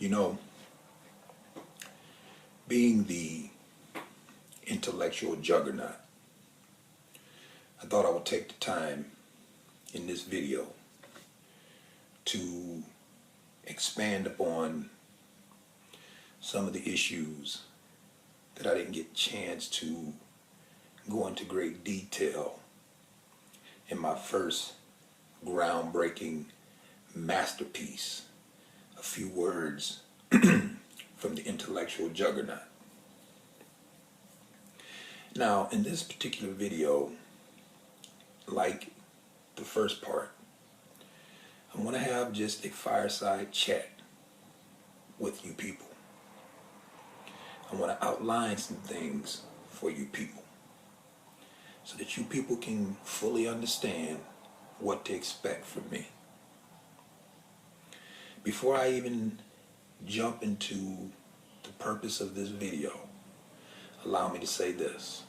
You know, being the intellectual juggernaut, I thought I would take the time in this video to expand upon some of the issues that I didn't get a chance to go into great detail in my first groundbreaking masterpiece, A Few Words from the Intellectual Juggernaut. Now, in this particular video, like the first part, I want to have just a fireside chat with you people. I want to outline some things for you people so that you people can fully understand what to expect from me. Before I even jump into the purpose of this video, allow me to say this.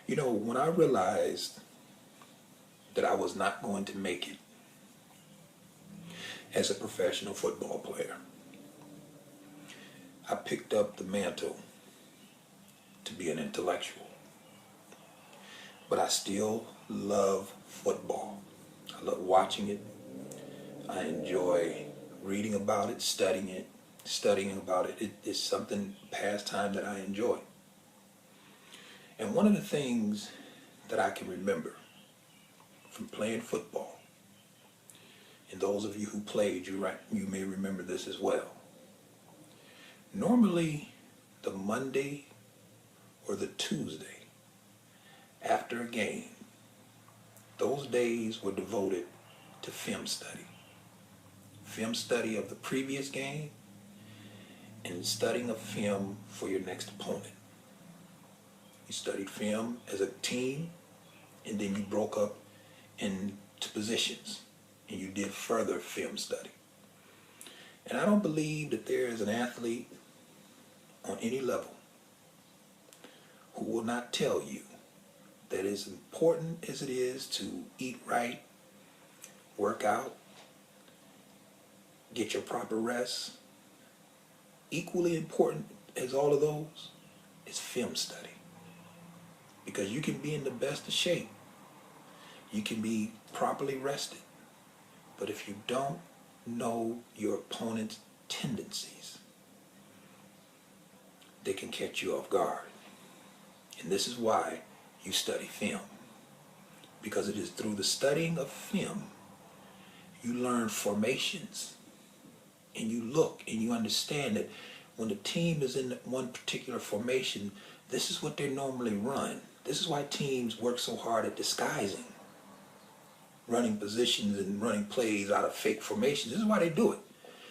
You know, when I realized that I was not going to make it as a professional football player, I picked up the mantle to be an intellectual. But I still love football. I love watching it. I enjoy reading about it, studying about it. It's something, pastime that I enjoy. And one of the things that I can remember from playing football, and those of you who played, you may remember this as well. Normally, the Monday or the Tuesday after a game, those days were devoted to film study. Film study of the previous game and studying of film for your next opponent. You studied film as a team, and then you broke up into positions and you did further film study. And I don't believe that there is an athlete on any level who will not tell you that as important as it is to eat right, work out, get your proper rest, equally important as all of those is film study. Because you can be in the best of shape, you can be properly rested, but if you don't know your opponent's tendencies, they can catch you off guard. And this is why you study film. Because it is through the studying of film you learn formations, and you look and you understand that when the team is in one particular formation, this is what they normally run. This is why teams work so hard at disguising, running positions and running plays out of fake formations. This is why they do it,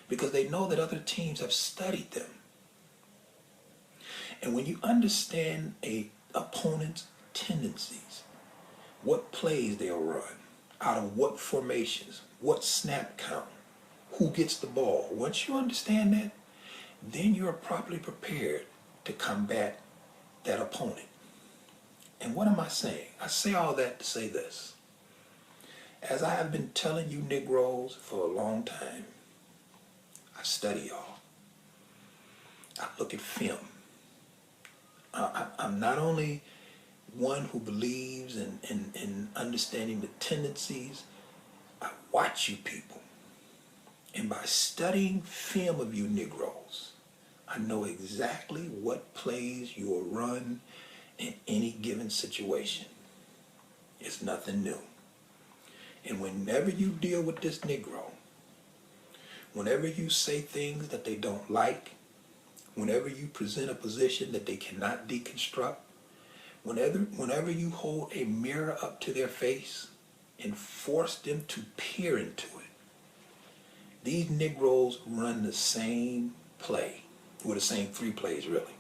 because they know that other teams have studied them. And when you understand an opponent's tendencies, what plays they'll run, out of what formations, what snap count, who gets the ball, once you understand that, then you're properly prepared to combat that opponent. And what am I saying? I say all that to say this. As I have been telling you Negroes for a long time, I study y'all. I look at film. I'm not only one who believes in understanding the tendencies, I watch you people. And by studying film of you Negroes, I know exactly what plays you will run in any given situation. It's nothing new. And whenever you deal with this Negro, whenever you say things that they don't like, whenever you present a position that they cannot deconstruct, whenever you hold a mirror up to their face and force them to peer into it, these Negroes run the same play, or the same three plays really.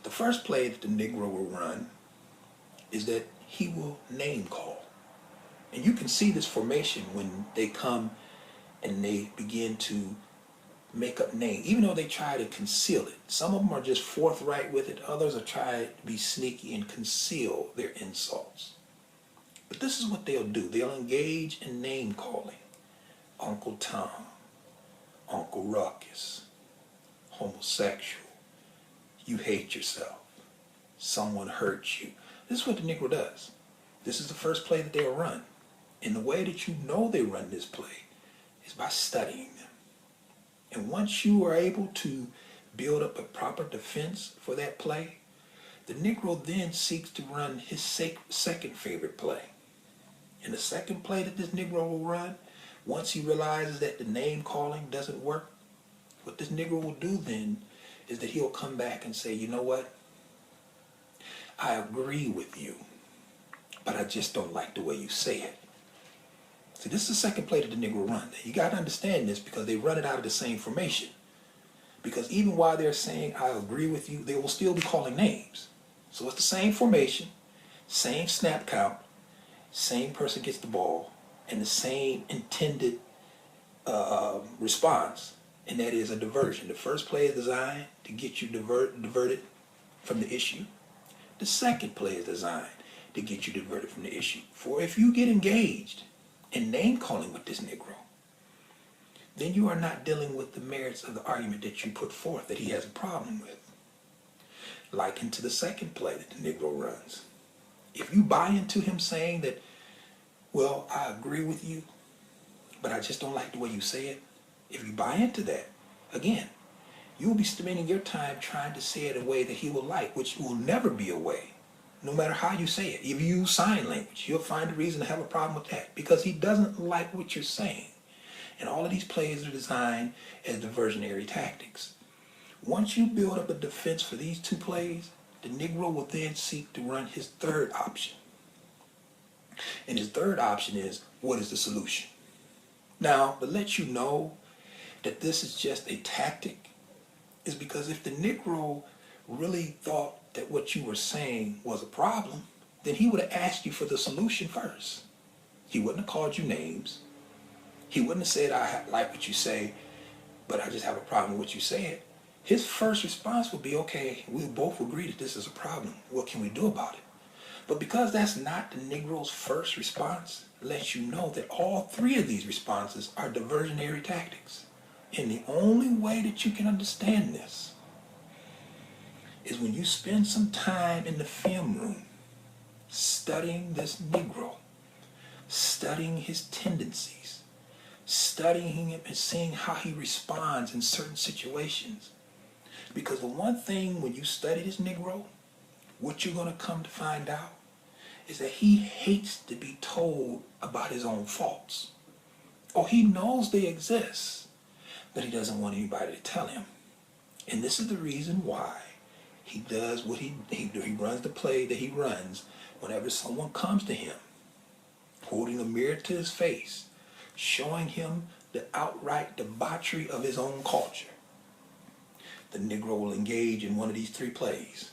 The first play that the Negro will run is that he will name call. And you can see this formation when they come and they begin to make up names, even though they try to conceal it. Some of them are just forthright with it. Others are trying to be sneaky and conceal their insults. But this is what they'll do. They'll engage in name calling. Uncle Tom, Uncle Ruckus, homosexual, you hate yourself, someone hurt you. This is what the Negro does. This is the first play that they'll run. And the way that you know they run this play is by studying them. And once you are able to build up a proper defense for that play, the Negro then seeks to run his second favorite play. And the second play that this Negro will run, once he realizes that the name calling doesn't work, what this Negro will do then is that he'll come back and say, you know what? I agree with you, but I just don't like the way you say it. See, this is the second play that the Negro runs. You got to understand this because they run it out of the same formation. Because even while they're saying, I agree with you, they will still be calling names. So it's the same formation, same snap count, same person gets the ball, and the same intended response, and that is a diversion. The first play is designed to get you diverted from the issue. The second play is designed to get you diverted from the issue. For if you get engaged in name calling with this Negro, then you are not dealing with the merits of the argument that you put forth that he has a problem with. Likened to the second play that the Negro runs. If you buy into him saying that, well, I agree with you, but I just don't like the way you say it, if you buy into that, again, you will be spending your time trying to say it a way that he will like, which will never be a way, no matter how you say it. If you use sign language, you'll find a reason to have a problem with that because he doesn't like what you're saying. And all of these plays are designed as diversionary tactics. Once you build up a defense for these two plays, the Negro will then seek to run his third option. And his third option is, what is the solution? Now, to let you know that this is just a tactic is because if the Negro really thought that what you were saying was a problem, then he would have asked you for the solution first. He wouldn't have called you names. He wouldn't have said, I like what you say, but I just have a problem with what you said. His first response would be, okay, we both agree that this is a problem. What can we do about it? But because that's not the Negro's first response, it lets you know that all three of these responses are diversionary tactics. And the only way that you can understand this is when you spend some time in the film room studying this Negro, studying his tendencies, studying him and seeing how he responds in certain situations. Because the one thing when you study this Negro, what you're going to come to find out is that he hates to be told about his own faults. Or he knows they exist, but he doesn't want anybody to tell him. And this is the reason why he does what he runs the play that he runs whenever someone comes to him, holding a mirror to his face, showing him the outright debauchery of his own culture. The Negro will engage in one of these three plays.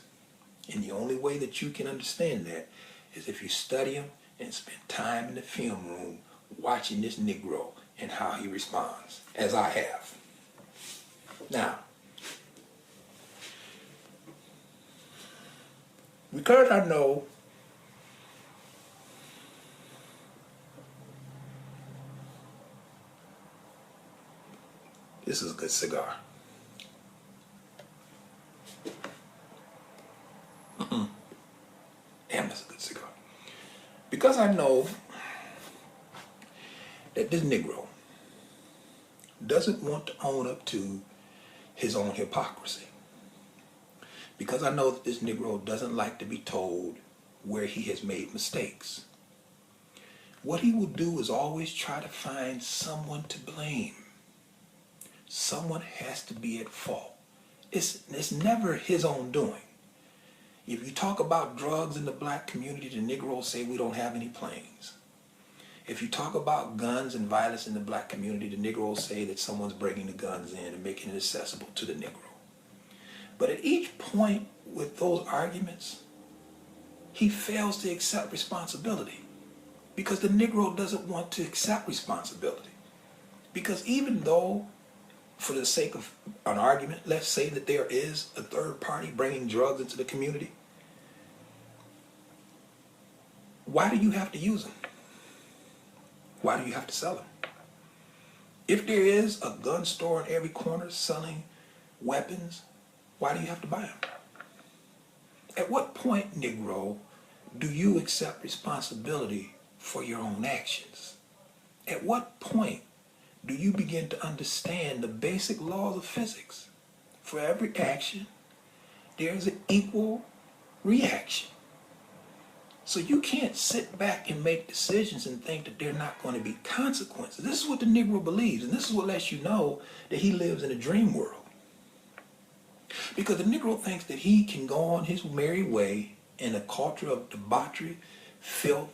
And the only way that you can understand that is if you study him and spend time in the film room watching this Negro and how he responds, as I have. Now, because I know this is a good cigar. Damn, that's a good cigar. Because I know that this Negro doesn't want to own up to his own hypocrisy. Because I know that this Negro doesn't like to be told where he has made mistakes. What he will do is always try to find someone to blame. Someone has to be at fault. It's never his own doing. If you talk about drugs in the black community, the Negro will say we don't have any planes. If you talk about guns and violence in the black community, the Negro will say that someone's bringing the guns in and making it accessible to the Negro. But at each point with those arguments, he fails to accept responsibility because the Negro doesn't want to accept responsibility. Because even though, for the sake of an argument, let's say that there is a third party bringing drugs into the community, why do you have to use them? Why do you have to sell them? If there is a gun store in every corner selling weapons, why do you have to buy them? At what point, Negro, do you accept responsibility for your own actions? At what point do you begin to understand the basic laws of physics? For every action, there's an equal reaction. So you can't sit back and make decisions and think that there are not going to be consequences. This is what the Negro believes, and this is what lets you know that he lives in a dream world. Because the Negro thinks that he can go on his merry way in a culture of debauchery, filth,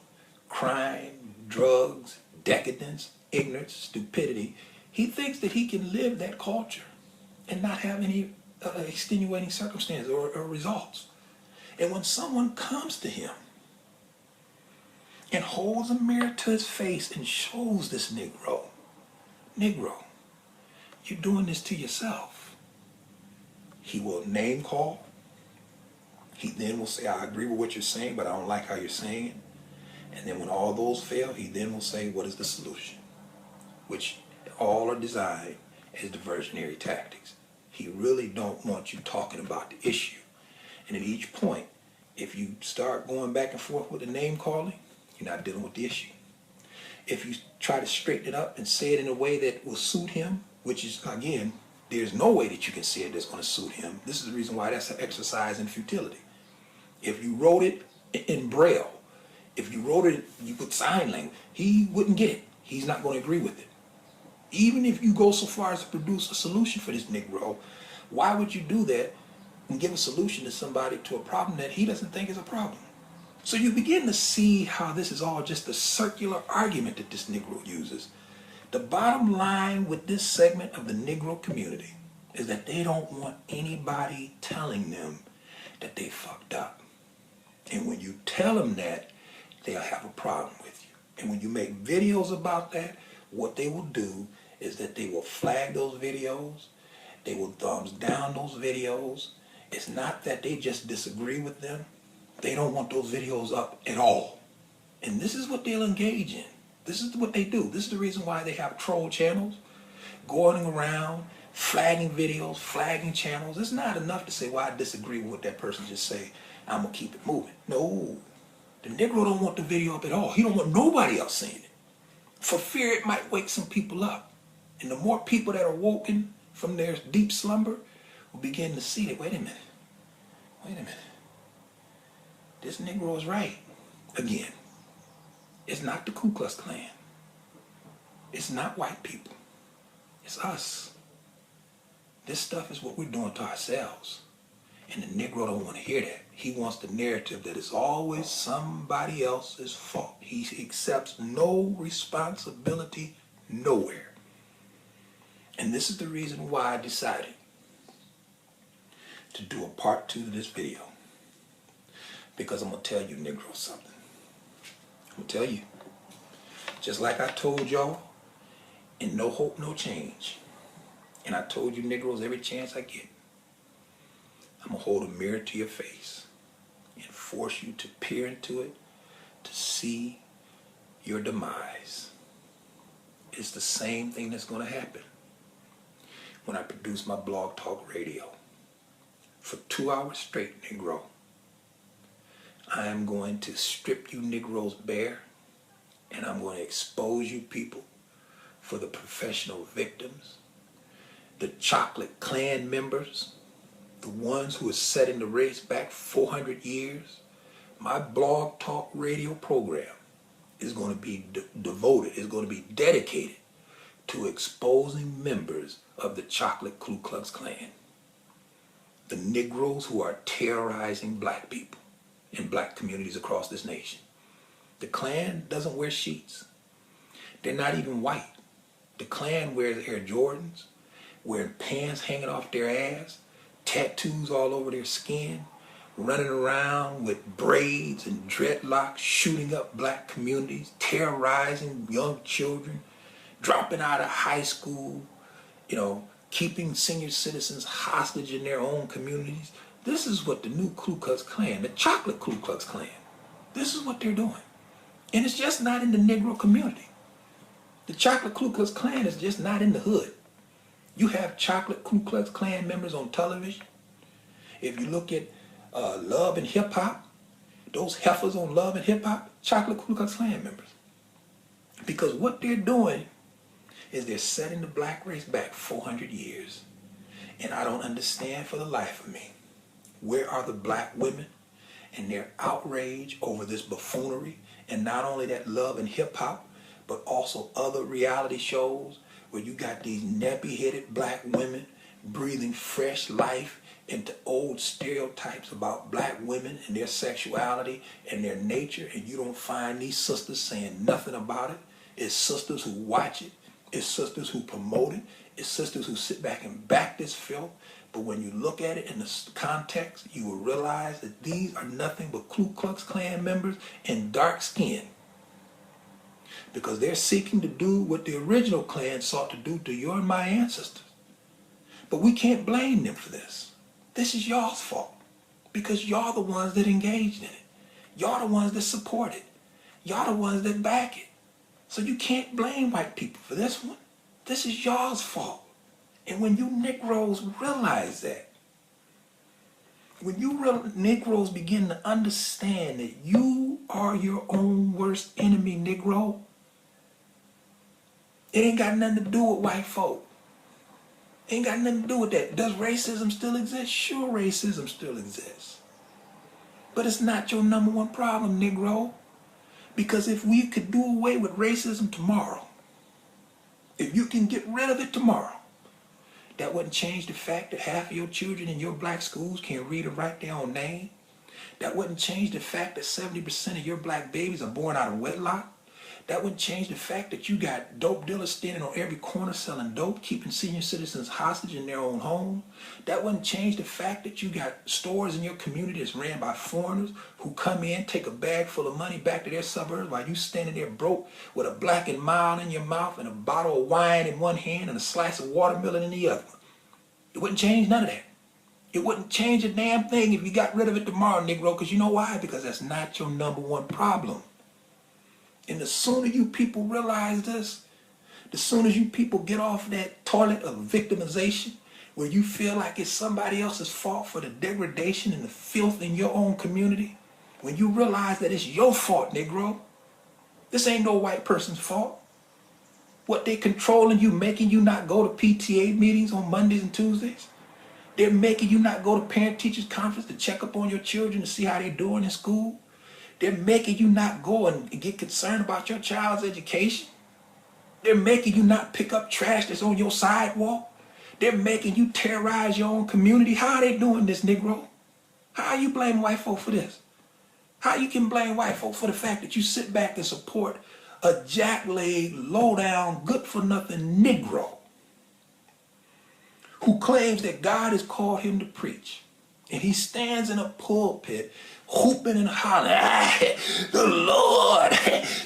crime, drugs, decadence, ignorance, stupidity. He thinks that he can live that culture and not have any extenuating circumstances or results. And when someone comes to him and holds a mirror to his face and shows this Negro, you're doing this to yourself. He will name call. He then will say, I agree with what you're saying, but I don't like how you're saying it. And then when all those fail, he then will say, what is the solution? Which all are designed as diversionary tactics. He really don't want you talking about the issue. And at each point, if you start going back and forth with the name calling, you're not dealing with the issue. If you try to straighten it up and say it in a way that will suit him, which is, again, there's no way that you can say it that's going to suit him. This is the reason why that's an exercise in futility. If you wrote it in Braille, if you wrote it with sign language, he wouldn't get it. He's not going to agree with it. Even if you go so far as to produce a solution for this Negro, why would you do that and give a solution to somebody to a problem that he doesn't think is a problem? So you begin to see how this is all just a circular argument that this Negro uses. The bottom line with this segment of the Negro community is that they don't want anybody telling them that they fucked up. And when you tell them that, they'll have a problem with you. And when you make videos about that, what they will do is that they will flag those videos. They will thumbs down those videos. It's not that they just disagree with them. They don't want those videos up at all. And this is what they'll engage in. This is what they do. This is the reason why they have troll channels, going around, flagging videos, flagging channels. It's not enough to say, well, I disagree with what that person just say. I'm going to keep it moving. No. The Negro don't want the video up at all. He don't want nobody else seeing it. For fear it might wake some people up. And the more people that are woken from their deep slumber will begin to see that, wait a minute. This Negro is right. Again, it's not the Ku Klux Klan. It's not white people. It's us. This stuff is what we're doing to ourselves. And the Negro don't want to hear that. He wants the narrative that it's always somebody else's fault. He accepts no responsibility nowhere. And this is the reason why I decided to do a part 2 to this video. Because I'm going to tell you, Negro, something. I'm going to tell you. Just like I told y'all in No Hope, No Change. And I told you Negroes every chance I get. I'm going to hold a mirror to your face and force you to peer into it to see your demise. It's the same thing that's going to happen when I produce my blog talk radio. For 2 hours straight, Negro, I am going to strip you Negroes bare, and I'm going to expose you people for the professional victims, the chocolate Klan members, the ones who are setting the race back 400 years. My blog talk radio program is going to be devoted, is going to be dedicated to exposing members of the chocolate Ku Klux Klan. The Negroes who are terrorizing black people in black communities across this nation. The Klan doesn't wear sheets. They're not even white. The Klan wears Air Jordans, wearing pants hanging off their ass, tattoos all over their skin, running around with braids and dreadlocks, shooting up black communities, terrorizing young children, dropping out of high school, keeping senior citizens hostage in their own communities. This is what the new Ku Klux Klan, the chocolate Ku Klux Klan, this is what they're doing. And it's just not in the Negro community. The chocolate Ku Klux Klan is just not in the hood. You have chocolate Ku Klux Klan members on television. If you look at Love and Hip Hop, those heifers on Love and Hip Hop, chocolate Ku Klux Klan members. Because what they're doing is they're setting the black race back 400 years. And I don't understand for the life of me, where are the black women and their outrage over this buffoonery? And not only that, Love and Hip Hop, but also other reality shows where you got these nappy-headed black women breathing fresh life into old stereotypes about black women and their sexuality and their nature, and you don't find these sisters saying nothing about it. It's sisters who watch it. It's sisters who promote it. It's sisters who sit back and back this filth. But when you look at it in the context, you will realize that these are nothing but Ku Klux Klan members in dark skin. Because they're seeking to do what the original Klan sought to do to your and my ancestors. But we can't blame them for this. This is y'all's fault. Because y'all the ones that engaged in it. Y'all the ones that support it. Y'all the ones that back it. So you can't blame white people for this one. This is y'all's fault. And when you Negroes realize that, when you Negroes begin to understand that you are your own worst enemy, Negro, it ain't got nothing to do with white folk. It ain't got nothing to do with that. Does racism still exist? Sure, racism still exists. But it's not your number one problem, Negro. Because if we could do away with racism tomorrow, if you can get rid of it tomorrow, that wouldn't change the fact that half of your children in your black schools can't read or write their own name. That wouldn't change the fact that 70% of your black babies are born out of wedlock. That wouldn't change the fact that you got dope dealers standing on every corner selling dope, keeping senior citizens hostage in their own home. That wouldn't change the fact that you got stores in your community that's ran by foreigners who come in, take a bag full of money back to their suburbs while you standing there broke with a Black and Mild in your mouth and a bottle of wine in one hand and a slice of watermelon in the other one. It wouldn't change none of that. It wouldn't change a damn thing if you got rid of it tomorrow, Negro, because you know why? Because that's not your number one problem. And the sooner you people realize this, the sooner you people get off that toilet of victimization, where you feel like it's somebody else's fault for the degradation and the filth in your own community, when you realize that it's your fault, Negro, this ain't no white person's fault. What they controlling you, making you not go to PTA meetings on Mondays and Tuesdays. They're making you not go to parent-teachers conference to check up on your children to see how they're doing in school. They're making you not go and get concerned about your child's education. They're making you not pick up trash that's on your sidewalk. They're making you terrorize your own community. How are they doing this, Negro? How are you blaming white folk for this? How you can blame white folk for the fact that you sit back and support a jackleg, low-down, good-for-nothing Negro who claims that God has called him to preach? And he stands in a pulpit hooping and hollering, the Lord,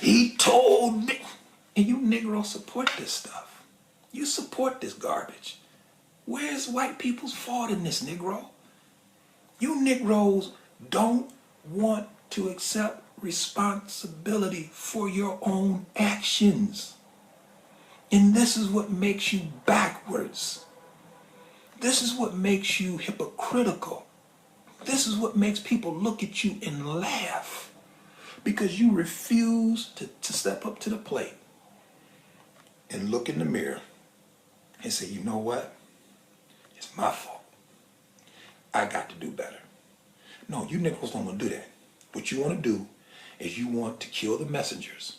he told me. And you Negroes support this stuff. You support this garbage. Where's white people's fault in this, Negro? You Negroes don't want to accept responsibility for your own actions. And this is what makes you backwards. This is what makes you hypocritical. This is what makes people look at you and laugh, because you refuse to step up to the plate and look in the mirror and say, you know what? It's my fault. I got to do better. No, you Negroes don't want to do that. What you want to do is you want to kill the messengers,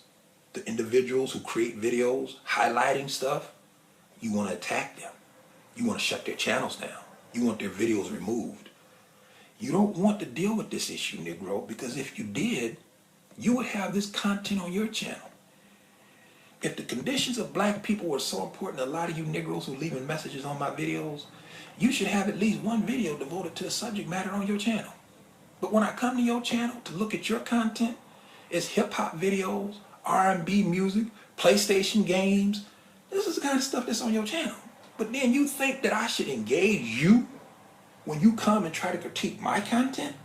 the individuals who create videos highlighting stuff. You want to attack them. You want to shut their channels down. You want their videos removed. You don't want to deal with this issue, Negro, because if you did, you would have this content on your channel. If the conditions of black people were so important to a lot of you Negroes who are leaving messages on my videos, you should have at least one video devoted to the subject matter on your channel. But when I come to your channel to look at your content, it's hip-hop videos, R&B music, PlayStation games. This is the kind of stuff that's on your channel. But then you think that I should engage you when you come and try to critique my content?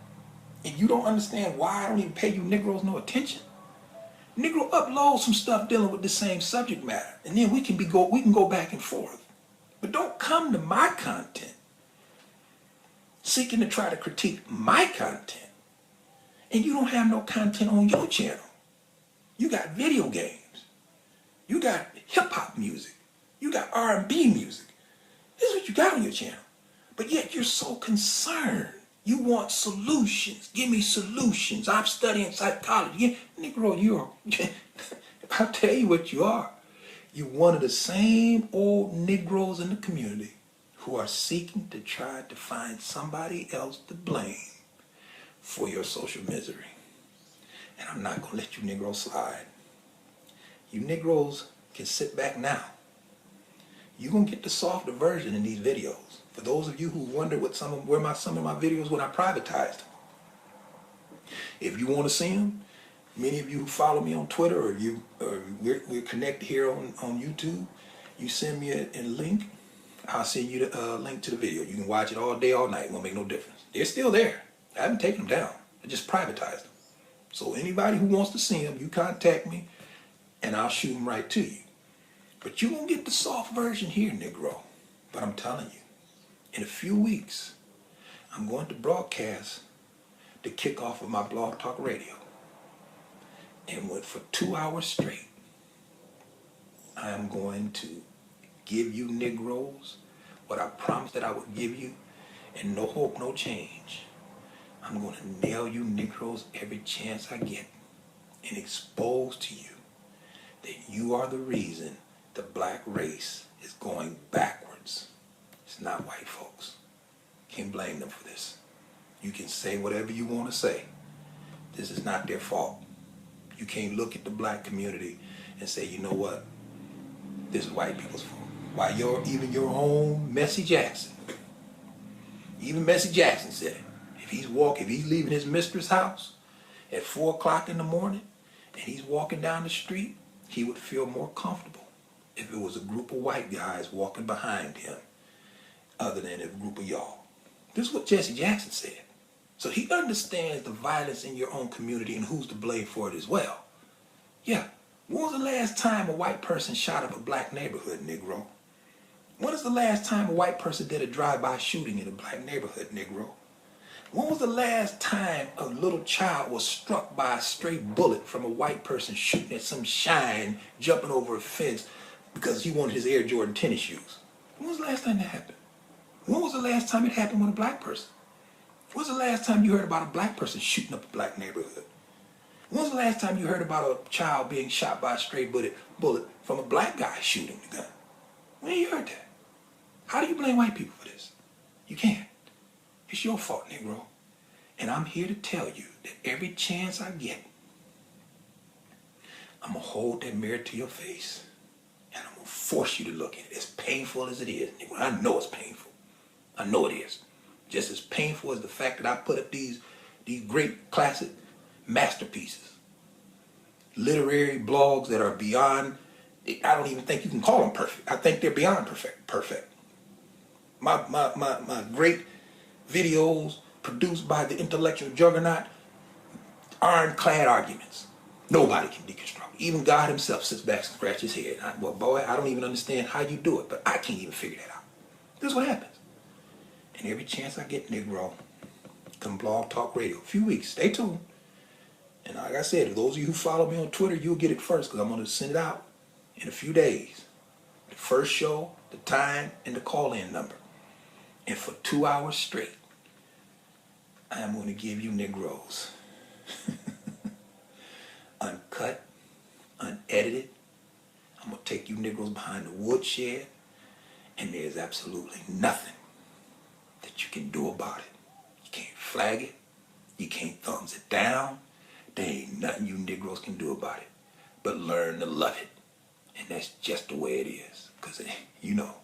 And you don't understand why I don't even pay you Negroes no attention? Negro, upload some stuff dealing with the same subject matter, and then we can go back and forth. But don't come to my content seeking to try to critique my content, and you don't have no content on your channel. You got video games, you got hip hop music, you got R&B music. This is what you got on your channel. But yet you're so concerned. You want solutions. Give me solutions. I'm studying psychology. Negro, I'll tell you what you are. You're one of the same old Negroes in the community who are seeking to try to find somebody else to blame for your social misery. And I'm not going to let you Negroes slide. You Negroes can sit back now. You're going to get the softer version in these videos. For those of you who wonder some of my videos when I privatized them. If you want to see them, many of you who follow me on Twitter or we're connected here on YouTube, you send me a link, I'll send you the link to the video. You can watch it all day, all night. It won't make no difference. They're still there. I haven't taken them down. I just privatized them. So anybody who wants to see them, you contact me and I'll shoot them right to you. But you won't get the soft version here, Negro. But I'm telling you, in a few weeks, I'm going to broadcast the kickoff of my Blog Talk Radio. And for 2 hours straight, I am going to give you Negroes what I promised that I would give you, and no hope, no change. I'm going to nail you Negroes every chance I get and expose to you that you are the reason the black race is going backwards. It's not white folks. Can't blame them for this. You can say whatever you want to say. This is not their fault. You can't look at the black community and say, you know what? This is white people's fault. Why even your own Messy Jackson, even Messy Jackson said it. If he's leaving his mistress' house at 4 o'clock in the morning and he's walking down the street, he would feel more comfortable if it was a group of white guys walking behind him other than a group of y'all. This is what Jesse Jackson said. So he understands the violence in your own community and who's to blame for it as well. Yeah. When was the last time a white person shot up a black neighborhood, Negro? When was the last time a white person did a drive-by shooting in a black neighborhood, Negro? When was the last time a little child was struck by a stray bullet from a white person shooting at some shine, jumping over a fence because he wanted his Air Jordan tennis shoes? When was the last time that happened? When was the last time it happened with a black person? When was the last time you heard about a black person shooting up a black neighborhood? When was the last time you heard about a child being shot by a stray bullet from a black guy shooting the gun? When you heard that? How do you blame white people for this? You can't. It's your fault, Negro. And I'm here to tell you that every chance I get, I'm going to hold that mirror to your face and I'm going to force you to look at it. As painful as it is, Negro. I know it's painful. I know it is. Just as painful as the fact that I put up these great classic masterpieces. Literary blogs that are beyond, I don't even think you can call them perfect. I think they're beyond perfect. My great videos produced by the intellectual juggernaut, ironclad arguments. Nobody can deconstruct. Even God himself sits back and scratches his head. Well, boy, I don't even understand how you do it, but I can't even figure that out. This is what happens. And every chance I get, Negro, come Blog Talk Radio. A few weeks. Stay tuned. And like I said, those of you who follow me on Twitter, you'll get it first because I'm going to send it out in a few days. The first show, the time, and the call-in number. And for 2 hours straight, I am going to give you Negroes. Uncut, unedited. I'm going to take you Negroes behind the woodshed. And there's absolutely nothing that you can do about it. You can't flag it. You can't thumbs it down. There ain't nothing you Negroes can do about it but learn to love it. And that's just the way it is. Because, you know,